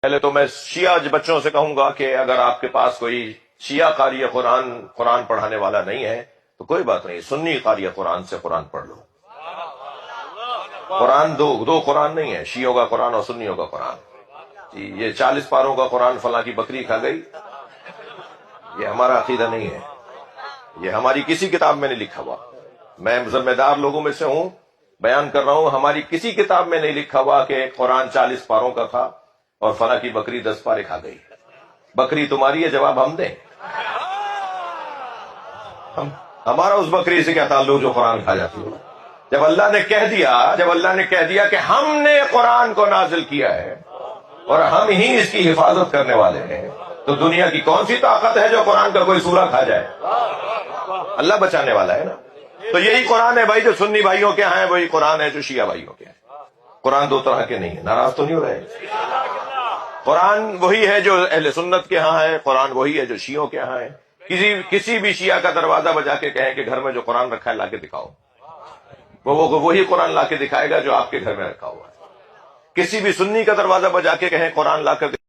پہلے تو میں شیعہ بچوں سے کہوں گا کہ اگر آپ کے پاس کوئی شیعہ قاری قرآن پڑھانے والا نہیں ہے تو کوئی بات نہیں، سنی قاری قرآن سے قرآن پڑھ لو۔ قرآن دو قرآن نہیں ہے، شیعوں کا قرآن اور سنیوں کا قرآن۔ جی یہ 40 پاروں کا قرآن فلاں کی بکری کھا گئی، یہ ہمارا عقیدہ نہیں ہے، یہ ہماری کسی کتاب میں نہیں لکھا ہوا۔ میں ذمہ دار لوگوں میں سے ہوں، بیان کر رہا ہوں، ہماری کسی کتاب میں نہیں لکھا ہوا کہ قرآن 40 پاروں کا تھا اور فلاں کی بکری 10 پارے کھا گئی۔ بکری تمہاری ہے، جواب ہم دیں؟ ہمارا اس بکری سے کیا تعلق جو قرآن کھا جاتی ہو؟ جب اللہ نے کہہ دیا کہ ہم نے قرآن کو نازل کیا ہے اور ہم ہی اس کی حفاظت کرنے والے ہیں، تو دنیا کی کون سی طاقت ہے جو قرآن کا کوئی سورہ کھا جائے؟ اللہ بچانے والا ہے نا۔ تو یہی قرآن ہے بھائی جو سنی بھائیوں کے ہاں ہے، وہی قرآن ہے جو شیعہ بھائیوں کے ہیں۔ قرآن دو طرح کے نہیں ہیں، ناراض تو نہیں ہو رہے؟ قرآن وہی ہے جو اہل سنت کے ہاں ہے، قرآن وہی ہے جو شیعوں کے ہاں ہے۔ کسی بھی شیعہ کا دروازہ بجا کے کہیں کہ گھر میں جو قرآن رکھا ہے لا کے دکھاؤ، وہ وہی قرآن لا کے دکھائے گا جو آپ کے گھر میں رکھا ہوا ہے۔ کسی بھی سنی کا دروازہ بجا کے کہیں قرآن لا کر